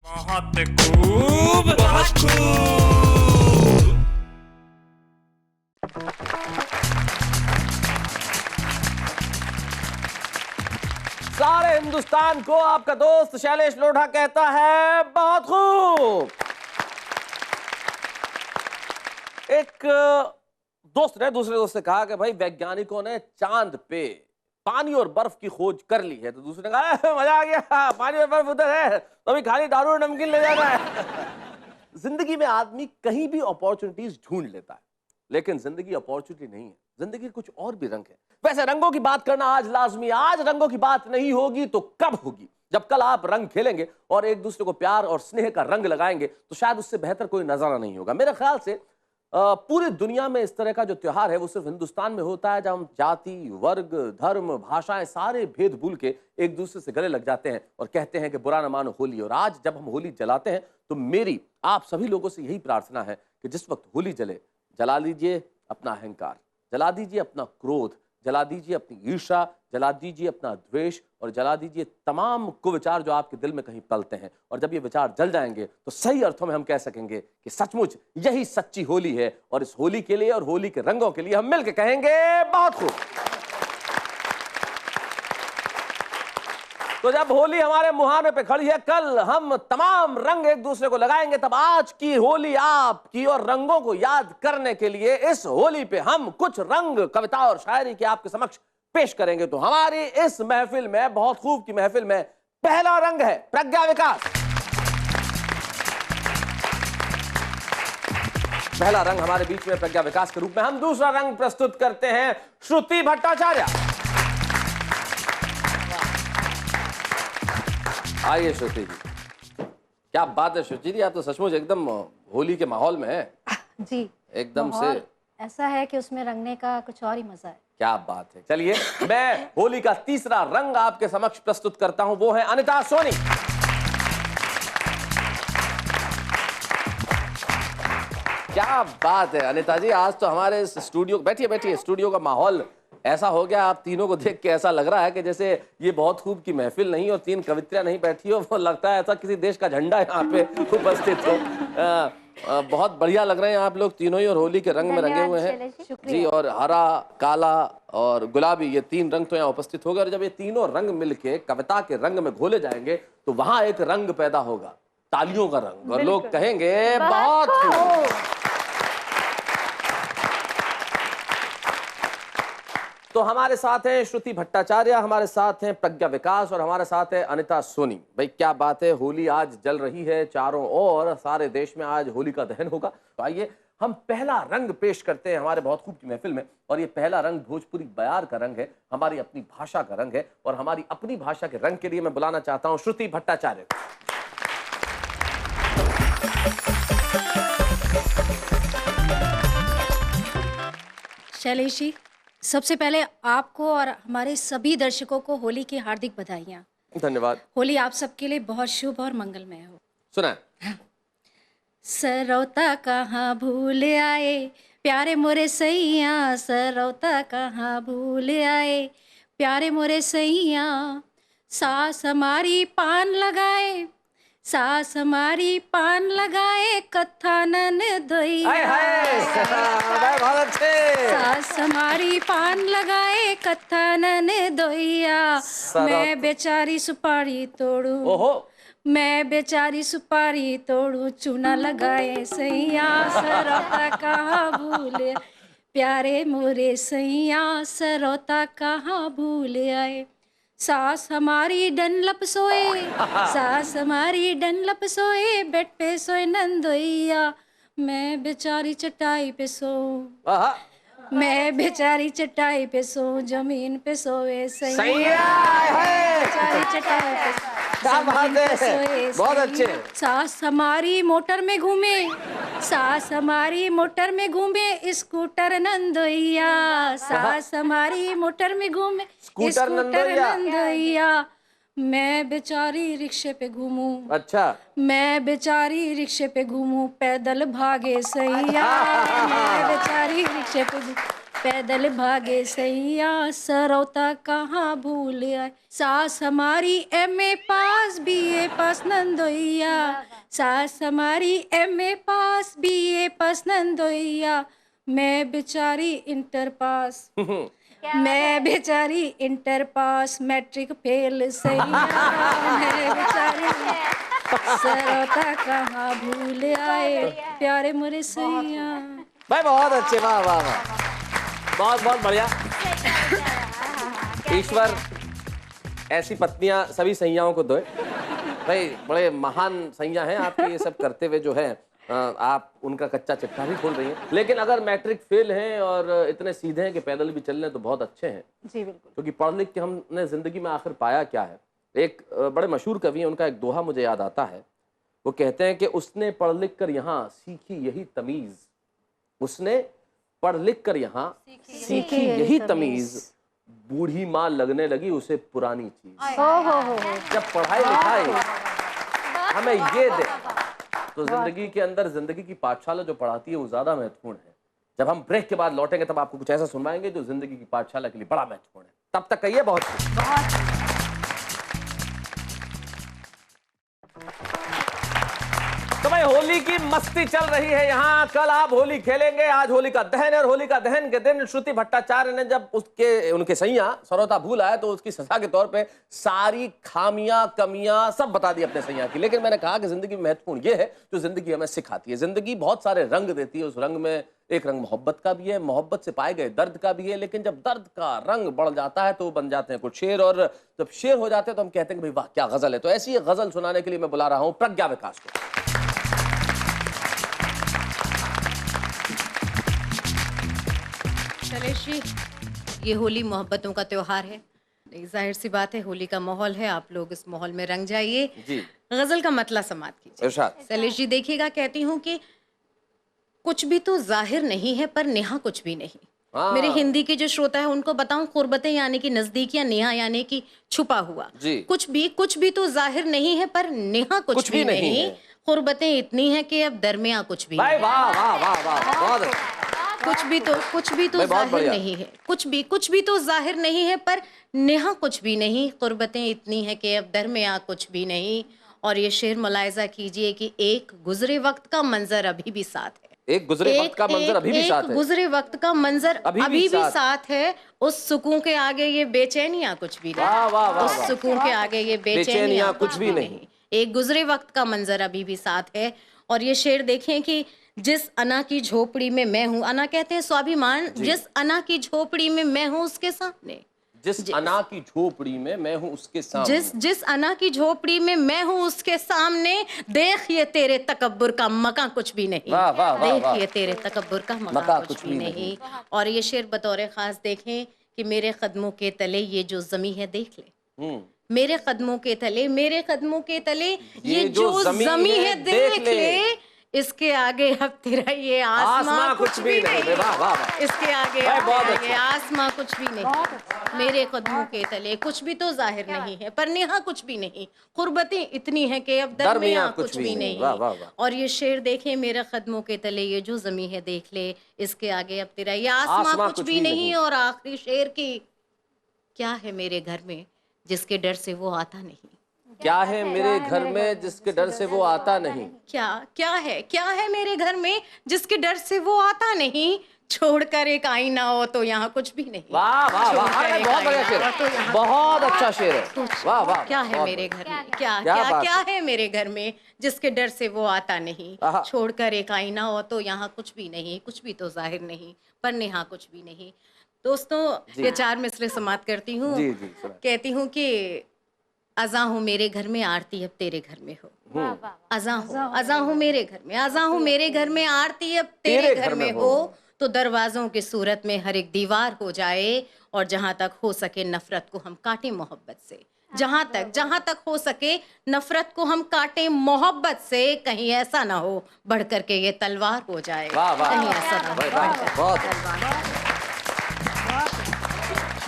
बहुत खूब, बहुत खूब। सारे हिंदुस्तान को आपका दोस्त शैलेश लोढ़ा कहता है बहुत खूब। एक दोस्त ने दूसरे दोस्त से कहा कि भाई वैज्ञानिकों ने चांद पे पानी और बर्फ की खोज कर ली है। तो दूसरे ने कहा मजा आ गया, पानी और बर्फ उधर है तो अभी खाली दारू और नमकीन ले जाना है। जिंदगी में आदमी कहीं भी अपॉर्चुनिटीज ढूंढ लेता है, लेकिन जिंदगी अपॉर्चुनिटी नहीं है, जिंदगी कुछ और भी रंग है। वैसे रंगों की बात करना आज लाजमी, आज रंगों की बात नहीं होगी तो कब होगी? जब कल आप रंग खेलेंगे और एक दूसरे को प्यार और स्नेह का रंग लगाएंगे तो शायद उससे बेहतर कोई नजारा नहीं होगा। मेरे ख्याल से पूरी दुनिया में इस तरह का जो त्योहार है वो सिर्फ हिंदुस्तान में होता है, जब हम जाति, वर्ग, धर्म, भाषाएं सारे भेद भूल के एक दूसरे से गले लग जाते हैं और कहते हैं कि बुरा न मानो होली। और आज जब हम होली जलाते हैं तो मेरी आप सभी लोगों से यही प्रार्थना है कि जिस वक्त होली जले, जला लीजिए अपना अहंकार, जला दीजिए अपना क्रोध, जला दीजिए अपनी ईर्ष्या, जला दीजिए अपना द्वेष और जला दीजिए तमाम कुविचार जो आपके दिल में कहीं पलते हैं। और जब ये विचार जल जाएंगे तो सही अर्थों में हम कह सकेंगे कि सचमुच यही सच्ची होली है। और इस होली के लिए और होली के रंगों के लिए हम मिलकर कहेंगे बहुत खूब। तो जब होली हमारे मुहाने पे खड़ी है, कल हम तमाम रंग एक दूसरे को लगाएंगे, तब आज की होली आपकी और रंगों को याद करने के लिए इस होली पे हम कुछ रंग कविता और शायरी के आपके समक्ष पेश करेंगे। तो हमारी इस महफिल में, बहुत खूब की महफिल में, पहला रंग है प्रज्ञा विकास। पहला रंग हमारे बीच में प्रज्ञा विकास के रूप में। हम दूसरा रंग प्रस्तुत करते हैं श्रुति भट्टाचार्य। आइए श्रुति जी। क्या बात है श्रुति जी, आप तो सचमुच एकदम होली के माहौल में है जी। एकदम से। ऐसा है कि उसमें रंगने का कुछ और ही मजा है। क्या बात है। चलिए मैं होली का तीसरा रंग आपके समक्ष प्रस्तुत करता हूं, वो है अनिता सोनी। क्या बात है अनिता जी, आज तो हमारे इस स्टूडियो, बैठिए बैठिए, स्टूडियो का माहौल ऐसा हो गया, आप तीनों को देख के ऐसा लग रहा है कि जैसे ये बहुत खूब की महफिल नहीं और तीन कवित्रियां नहीं बैठी हो, वो लगता है ऐसा किसी देश का झंडा यहाँ पे उपस्थित हो। बहुत बढ़िया लग रहे हैं आप लोग तीनों ही, और होली के रंग में रंगे हुए हैं जी। और हरा, काला और गुलाबी, ये तीन रंग तो यहाँ उपस्थित हो गए। और जब ये तीनों रंग मिलके कविता के रंग में घोले जाएंगे तो वहां एक रंग पैदा होगा, तालियों का रंग, और लोग कहेंगे बहुत खूब। तो हमारे साथ हैं श्रुति भट्टाचार्य, हमारे साथ हैं प्रज्ञा विकास और हमारे साथ है अनिता सोनी। भाई क्या बात है, होली आज जल रही है चारों ओर, सारे देश में आज होली का दहन होगा। तो आइए हम पहला रंग पेश करते हैं हमारे बहुत खूब की महफिल में। और ये पहला रंग भोजपुरी बयार का रंग है, हमारी अपनी भाषा का रंग है। और हमारी अपनी भाषा के रंग के लिए मैं बुलाना चाहता हूं श्रुति भट्टाचार्य। शैलेश जी, सबसे पहले आपको और हमारे सभी दर्शकों को होली की हार्दिक बधाइयाँ। धन्यवाद। होली आप सबके लिए बहुत शुभ और मंगलमय हो। सुना। सरौता कहाँ भूल आए प्यारे मोरे सैया, सरौता कहाँ भूल आए प्यारे मोरे सैया, सास हमारी पान लगाए, सास हमारी पान लगाए कथा नन दोइया, बहुत अच्छे। सास हमारी पान लगाए कथा नन दोइया, मैं बेचारी सुपारी तोड़ू, ओहो, मैं बेचारी सुपारी तोड़ू, चूना लगाए सैया, सरौता कहाँ भूल प्यारे मोरे सैया, सरौता कहाँ भूल आए, सास हमारी डनलप सोए, सास हमारी डनलप सोए, बेड पे सोए नंदोइया, मैं बेचारी चटाई पे सो, मैं बेचारी चटाई पे सो, जमीन पे सोए सैया, बेचारी चटाई पे सोए, बहुत अच्छे। सास हमारी मोटर में घूमे, सास हमारी मोटर में घूमे, स्कूटर नंदोइया, सास हमारी मोटर में घूमे, स्कूटर नंदोइया, मैं बेचारी रिक्शे पे घूमूं, अच्छा, मैं बेचारी रिक्शे पे घूमूं, पैदल भागे सैया, मैं बेचारी रिक्शे पे पैदल भागे सैया सरौता कहाँ भूल आए। सास हमारी एमए पास बीए पास नंदोइया, सास हमारी एमए पास बीए पास नंदोइया, मैं बेचारी इंटर पास, मैं बेचारी इंटर पास मैट्रिक फेल सैया, मैं बेचारी सरौता कहाँ भूल आए प्यारे मोरे सैया। भाई बहुत अच्छे, वाह वाह वाह, बहुत बहुत बढ़िया। ईश्वर ऐसी पत्नियां सभी सैयाओं को दे। भाई बड़े महान सैया हैं आपके, ये सब करते हुए जो है आप उनका कच्चा चिट्ठा भी खोल रही हैं। लेकिन अगर मैट्रिक फेल हैं और इतने सीधे हैं कि पैदल भी चल रहे हैं तो बहुत अच्छे हैं जी बिल्कुल। क्योंकि पढ़ लिख के हमने जिंदगी में आखिर पाया क्या है। एक बड़े मशहूर कवि हैं, उनका एक दोहा मुझे याद आता है। वो कहते हैं कि उसने पढ़ लिख कर यहाँ सीखी यही तमीज, उसने पढ़ लिख कर यहाँ सीखी यही तमीज, बूढ़ी माँ लगने लगी उसे पुरानी चीज। हो। जब पढ़ाई लिखाई हमें ये दे तो जिंदगी के अंदर जिंदगी की पाठशाला जो पढ़ाती है वो ज्यादा महत्वपूर्ण है। जब हम ब्रेक के बाद लौटेंगे तब आपको कुछ ऐसा सुनवाएंगे जो जिंदगी की पाठशाला के लिए बड़ा महत्वपूर्ण है। तब तक कहिए बहुत तो भाई होली की मस्ती चल रही है यहाँ। कल आप होली खेलेंगे, आज होली का दहन है और होली का दहन के दिन श्रुति भट्टाचार्य ने जब उनके सैया सरौता भूल आए तो उसकी सजा के तौर पे सारी खामियां कमियां सब बता दी अपने सैया की। लेकिन मैंने कहा कि जिंदगी में महत्वपूर्ण ये है जो जिंदगी हमें सिखाती है। जिंदगी बहुत सारे रंग देती है, उस रंग में एक रंग मोहब्बत का भी है, मोहब्बत से पाए गए दर्द का भी है। लेकिन जब दर्द का रंग बढ़ जाता है तो बन जाते हैं कुछ शेर, और जब शेर हो जाते हैं तो हम कहते हैं कि भाई वाह क्या गजल है। तो ऐसी गजल सुनाने के लिए मैं बुला रहा हूं प्रज्ञा विकास को। शैलेश जी, ये होली मोहब्बतों का त्योहार है, जाहिर सी बात है होली का माहौल है, आप लोग इस माहौल में रंग जाइए। जी गजल का मतला समात कीजिए। इरशाद। शैलेश जी देखिएगा, कहती हूँ कि कुछ भी तो जाहिर नहीं है पर नेहा कुछ भी नहीं। हाँ। मेरे हिंदी के जो श्रोता है उनको बताऊं, कुर्बतें यानी कि नजदीकियां, नेहा यानी कि छुपा हुआ। जी। कुछ भी तो जाहिर नहीं है पर नेहा कुछ भी नहीं है। कुर्बतें इतनी है कि अब दरमियां कुछ भी भाई नहीं। वाह वाह वाह वाह, बहुत अच्छा। कुछ भी तो बहुत जाहिर बढ़िया। नहीं है, कुछ भी तो जाहिर नहीं है पर नेहा कुछ भी नहीं, कुर्बतें इतनी है कि अब दरमियां कुछ भी नहीं। और ये शेर मुलायजा कीजिए कि एक गुजरे वक्त का मंजर अभी भी साथ है, एक गुजरे वक्त का मंजर अभी भी साथ है, गुजरे वक्त का मंजर अभी अभी भी भी साथ है। उस सुकून के आगे ये बेचैनियां कुछ भी वाह, वाह, वाह, नहीं, उस वाह। सुकून के आगे ये बेचैनियां बेचैनियां कुछ भी नहीं। एक गुजरे वक्त का मंजर अभी भी साथ है। और ये शेर देखें कि जिस अना की झोपड़ी में मैं हूँ, अना कहते हैं स्वाभिमान, जिस अना की झोपड़ी में मैं हूँ उसके सामने, जिस अना की झोपड़ी में मैं हूँ उसके सामने, जिस अना की झोपड़ी में मैं हूँ उसके सामने, देख ये तेरे तकब्बुर का मका कुछ भी नहीं। वाह, वाह, वाह, देख वाह। ये तेरे तकब्बुर का मका कुछ भी नहीं। और ये शेर बतौर खास देखें कि मेरे कदमों के तले ये जो जमी है देख ले, मेरे कदमों के तले, मेरे कदमों के तले ये जो जमी है देख ले, इसके आगे अब तेरा ये आसमां कुछ भी नहीं। वाह वाह वाह। इसके आगे भाई, अब बहुत तेरा अच्छा। ये आसमां कुछ भी नहीं, मेरे कदमों के तले कुछ भी तो जाहिर नहीं है पर नेहा कुछ भी नहीं, कुर्बतें इतनी है कि अब दरमियां कुछ भी नहीं। वाह, वाह, वाह। और ये शेर देखें, मेरे कदमों के तले ये जो जमी है देख ले, इसके आगे अब तेरा ये आसमां कुछ भी नहीं। और आखिरी शेर की, क्या है मेरे घर में जिसके डर से वो आता नहीं, क्या है मेरे घर में जिसके डर से वो आता नहीं, क्या है मेरे घर में जिसके डर से वो आता नहीं, छोड़कर एक आईना हो तो यहाँ कुछ भी नहीं। वाह वाह वाह, अरे बहुत बढ़िया शेर, बहुत अच्छा शेर है। वाह वाह, क्या है बहुत मेरे बढ़िया। घर में, क्या बात क्या है मेरे घर में जिसके डर से वो आता नहीं, आहा। छोड़कर एक आईना हो तो यहाँ कुछ भी नहीं, कुछ भी तो जाहिर नहीं पर नेहा कुछ भी नहीं। दोस्तों, ये चार मिसरे समाप्त करती हूँ। जी, जी, सुना। कहती हूँ कि अज़ा हूँ मेरे घर में, आरती अब तेरे घर में हो। अज़ा हूँ मेरे घर में, अज़ा हूँ मेरे घर में, आरती अब तेरे घर में हो। तो दरवाजों की सूरत में हर एक दीवार हो जाए, और जहाँ तक हो सके नफरत को हम काटें मोहब्बत से, जहाँ तक हो सके नफरत को हम काटें मोहब्बत से, कहीं ऐसा ना हो बढ़ करके ये तलवार हो जाए। वाह, वाह, कहीं वाह, ऐसा ना हो वाह, बढ़ वाह, करके बहुत तलवार।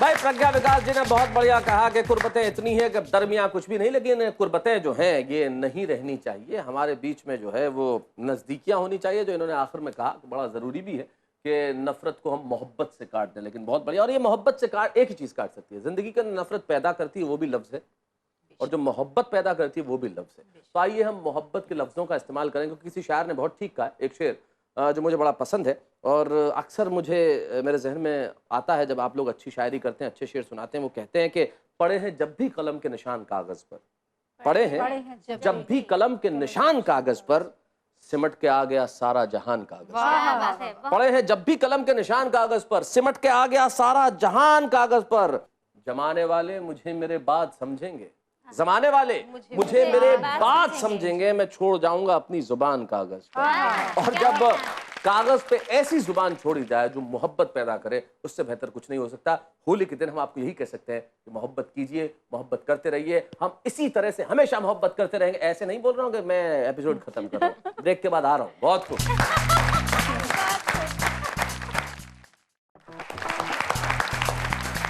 भाई प्रज्ञा विकास जी ने बहुत बढ़िया कहा कि कुर्बतें इतनी है कि दरमियां कुछ भी नहीं। लेकिन कुर्बतें जो हैं ये नहीं रहनी चाहिए, हमारे बीच में जो है वो नजदीकियां होनी चाहिए, जो इन्होंने आखिर में कहा कि बड़ा जरूरी भी है कि नफरत को हम मोहब्बत से काट दें, लेकिन बहुत बढ़िया। और ये मोहब्बत से काट एक ही चीज काट सकती है, जिंदगी के अंदर नफरत पैदा करती है वो भी लफ्ज है, और जो मोहब्बत पैदा करती है वो भी लफ्ज है। तो आइए हम मोहब्बत के लफ्जों का इस्तेमाल करें, क्योंकि किसी शायर ने बहुत ठीक कहा, एक शेर जो मुझे बड़ा पसंद है और अक्सर मुझे मेरे जहन में आता है जब आप लोग अच्छी शायरी करते हैं, अच्छे शेर सुनाते हैं। वो कहते हैं कि पड़े हैं जब भी कलम के निशान कागज पर, पड़े हैं जब भी कलम के निशान कागज पर, सिमट के आ गया सारा जहान कागज पर। पड़े हैं जब भी कलम के निशान कागज पर, सिमट के आ गया सारा जहान कागज पर। जमाने वाले मुझे मेरे बाद समझेंगे, जमाने वाले मुझे मेरे बाद समझेंगे, मैं छोड़ जाऊंगा अपनी जुबान कागज पर। और जब कागज पे ऐसी जुबान छोड़ी जाए जो मोहब्बत पैदा करे, उससे बेहतर कुछ नहीं हो सकता। होली के दिन हम आपको यही कह सकते हैं कि मोहब्बत कीजिए, मोहब्बत करते रहिए। हम इसी तरह से हमेशा मोहब्बत करते रहेंगे। ऐसे नहीं बोल रहा हूँ कि मैं एपिसोड खत्म कर रहा हूँ, ब्रेक के बाद आ रहा हूँ। बहुत खुश।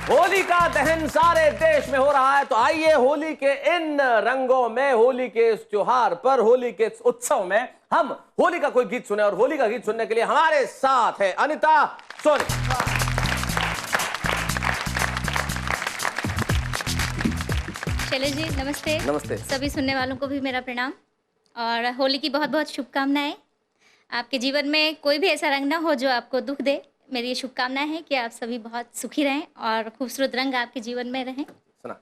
होली का दहन सारे देश में हो रहा है, तो आइए होली के इन रंगों में, होली के इस त्योहार पर, होली के इस उत्सव में हम होली का कोई गीत सुने। और होली का गीत सुनने के लिए हमारे साथ है अनिता सोनी। शैलेश जी नमस्ते। नमस्ते। सभी सुनने वालों को भी मेरा प्रणाम और होली की बहुत बहुत शुभकामनाएं। आपके जीवन में कोई भी ऐसा रंग ना हो जो आपको दुख दे। मेरी ये शुभकामनाएं हैं कि आप सभी बहुत सुखी रहें और खूबसूरत रंग आपके जीवन में रहें। सुना।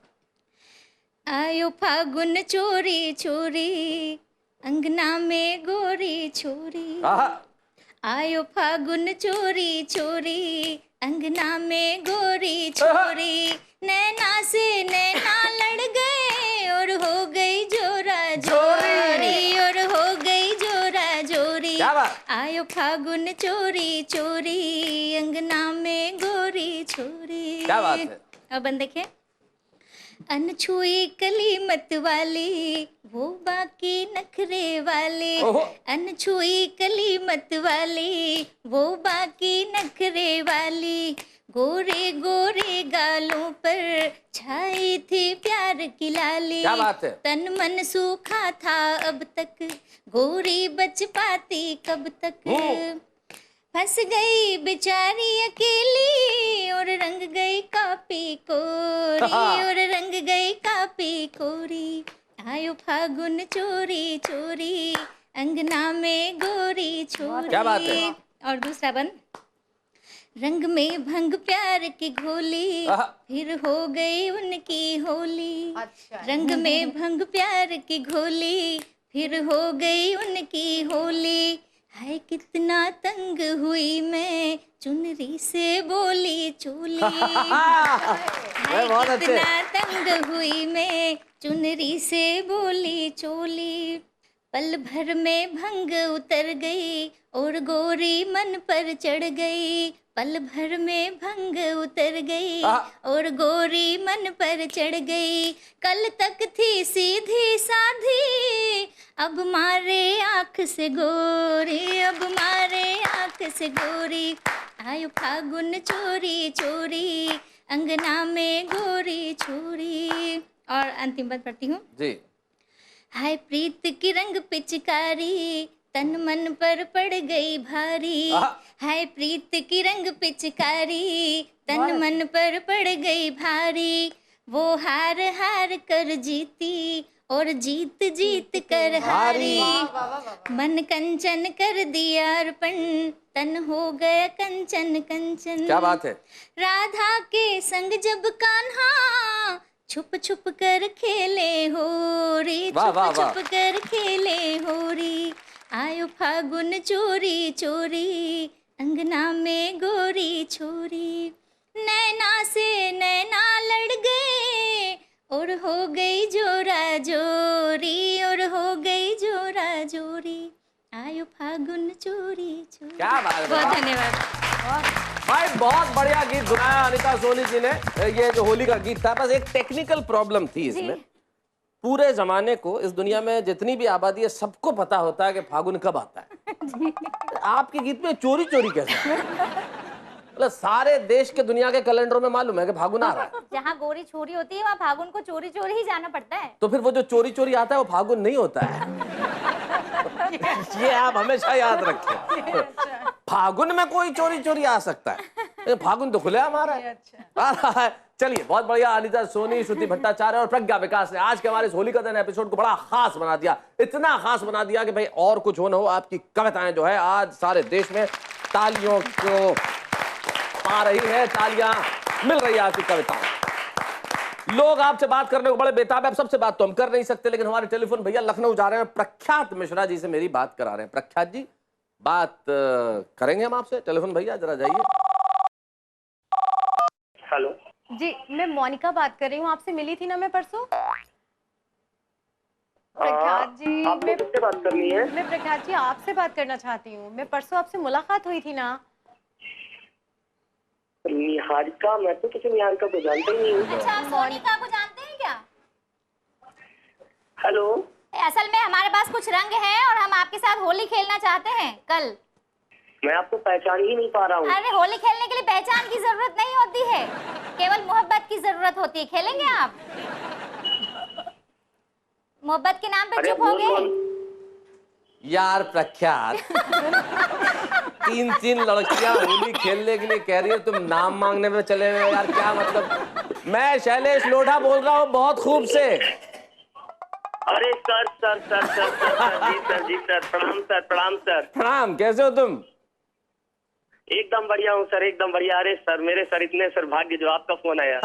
आयो फागुन चोरी चोरी अंगना में गोरी छोरी, आयो फागुन चोरी चोरी अंगना में गोरी छोरी, नैना से नैना लड़ गए और हो गई जोरा जोरी, और हो गई जोरा जोरी। आयो फागुन चोरी चोरी अंगना में गोरी छोरी। क्या बात है। अब बंद देखें। अनछुई कली मत वाली वो बाकी नखरे वाले, अनछुई कली मत वाली वो बाकी नखरे वाली, गोरे गोरे गालों पर छाई थी प्यार की लाली। क्या बात है। तन मन सूखा था अब तक, गोरी बच पाती कब तक, फंस गई बेचारी अकेली और रंग गई कापी कोरी, और रंग गई कापी कोरी। आयो फागुन चोरी चोरी अंगना में गोरी छोरी। क्या बात है। और दूसरा बन। रंग में भंग प्यार की घोली फिर हो गई उनकी होली। रंग में भंग प्यार की घोली फिर हो गई उनकी होली। हाय कितना तंग हुई मैं चुनरी से बोली चोली, हाय कितना तंग हुई मैं चुनरी से बोली चोली। पल भर में भंग उतर गई और गोरी मन पर चढ़ गई, पल भर में भंग उतर गई और गोरी मन पर चढ़ गई। कल तक थी सीधी साधी अब मारे आँख से गोरी, अब मारे आँख से गोरी। आयो फागुन चोरी चोरी अंगना में गोरी छोरी। और अंतिम बात पढ़ती हूँ जी। हाय प्रीत की रंग पिचकारी तन मन पर पड़ गई भारी, हाय प्रीत की रंग पिचकारी तन मन पर पड़ गई भारी। वो हार हार कर जीती और जीत जीत कर हारी, मन कंचन कर दिया अर्पण तन हो गया कंचन कंचन। क्या बात है। राधा के संग जब कान्हा छुप छुप कर खेले होरी, छुप छुप कर खेले होरी। आयो फागुन चोरी चोरी अंगना में गोरी छोरी। नैना से नैना लड़ गए और हो गई जोरा जोरी, और हो गई जोरा जोरी। आयो फागुन चोरी चोरी। क्या बात है। बहुत धन्यवाद भाई, बहुत बढ़िया गीत सुनाया अनिता सोनी जी ने। ये जो होली का गीत था, बस एक टेक्निकल प्रॉब्लम थी इसमें। पूरे जमाने को, इस दुनिया में जितनी भी आबादी है, सबको पता होता है कि फागुन कब आता है। आपके गीत में चोरी चोरी कैसे? मतलब सारे देश के दुनिया के कैलेंडरों में मालूम है कि फागुन आ रहा है। जहाँ गोरी छोरी होती है वहाँ फागुन को चोरी चोरी ही जाना पड़ता है। तो फिर वो जो चोरी चोरी आता है वो फागुन नहीं होता है। ये आप हमेशा याद रखें। फागुन में कोई चोरी चोरी आ सकता है? ये फागुन तो खुले हमारा है। आ रहा है। चलिए, बहुत बढ़िया। अनिता सोनी, श्रुति भट्टाचार्य और प्रज्ञा विकास ने आज के हमारे इस होलिका दहन एपिसोड को बड़ा खास बना दिया। इतना खास बना दिया कि भाई और कुछ हो ना हो, आपकी कविताएं जो है आज सारे देश में तालियों को पा रही है, तालियां मिल रही है आपकी कविताओं। लोग आपसे बात करने को बड़े बेताब है। अब सबसे बात तो हम कर नहीं सकते, लेकिन हमारे टेलीफोन भैया लखनऊ जा रहे हैं, प्रख्यात मिश्रा जी से मेरी बात करा रहे हैं। प्रख्यात जी, बात करेंगे हम आपसे। टेलीफोन भैया जरा जाइए। हेलो जी, मैं मोनिका बात कर रही हूँ। आपसे मिली थी ना मैं परसों। प्रख्यात जी, आपको किससे बात करनी है? मैं प्रख्यात जी आपसे बात करना चाहती हूँ। मैं परसों आपसे मुलाकात हुई थी ना। निहारिका? मैं तो किसी निहारिका को जानता ही नहीं हूँ। अच्छा, आप मोनिका को जानते हैं क्या? हेलो, असल में हमारे पास कुछ रंग है और हम आपके साथ होली खेलना चाहते हैं कल। मैं आपको पहचान ही नहीं पा रहा हूँ। अरे, होली खेलने के लिए पहचान की जरूरत नहीं होती है, केवल मोहब्बत की जरूरत होती है। खेलेंगे आप? मोहब्बत के नाम पे अरे चुप हो गए? यार प्रख्यात, तीन लड़कियां होली खेलने के लिए कह रही है, तुम नाम मांगने में चले गए यार, क्या मतलब? मैं शैलेश लोढ़ा बोल रहा हूँ बहुत खूब से। अरे sir sir sir sir sir जी सर, प्रणाम सर, प्रणाम सर। प्रणाम, कैसे हो तुम? एकदम बढ़िया हूँ सर, एकदम बढ़िया। अरे सर, मेरे सर इतने सर भाग्य जो आपका फोन आया।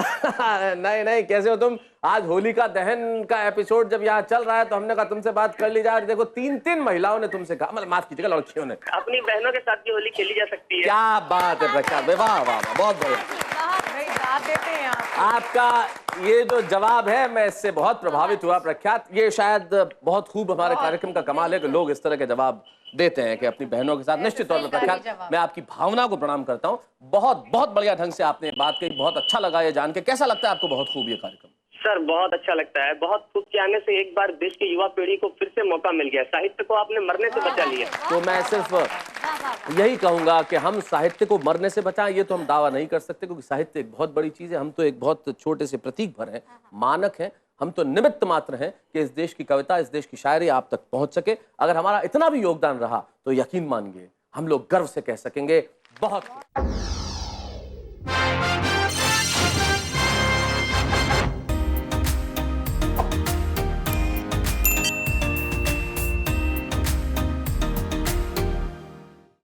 नहीं नहीं, कैसे हो तुम? आज होलिका दहन का एपिसोड जब यहाँ चल रहा है तो हमने कहा तुमसे बात कर ली जाए। देखो, तीन महिलाओं ने तुमसे कहा, मतलब माफ कीजिएगा, लड़कियों ने। अपनी बहनों के साथ भी होली खेली जा सकती है। क्या बात है प्रख्यात, वाह वाह वाह, बहुत बढ़िया। देते हैं आप। आपका ये जो जवाब है, मैं इससे बहुत प्रभावित हुआ प्रख्यात। ये शायद बहुत खूब हमारे कार्यक्रम का कमाल है कि लोग इस तरह के जवाब देते हैं कि अपनी बहनों के साथ। निश्चित तौर पर प्रख्यात, मैं आपकी भावना को प्रणाम करता हूँ। बहुत बहुत बढ़िया ढंग से आपने बात कही, बहुत अच्छा लगा ये जान के। कैसा लगता है आपको बहुत खूब ये कार्यक्रम? सर बहुत अच्छा लगता है। बहुत खूब के आने से एक बार देश की युवा पीढ़ी को फिर से मौका मिल गया। साहित्य को आपने मरने से बचा लिया। तो मैं सिर्फ यही कहूंगा कि हम साहित्य को मरने से बचाएं, ये तो हम दावा नहीं कर सकते, क्योंकि साहित्य एक बहुत बड़ी चीज है। हम तो एक बहुत छोटे से प्रतीक भर हैं, मानक हैं। हम तो निमित्त मात्र हैं कि इस देश की कविता, इस देश की शायरी आप तक पहुंच सके। अगर हमारा इतना भी योगदान रहा तो यकीन मानिए हम लोग गर्व से कह सकेंगे बहुत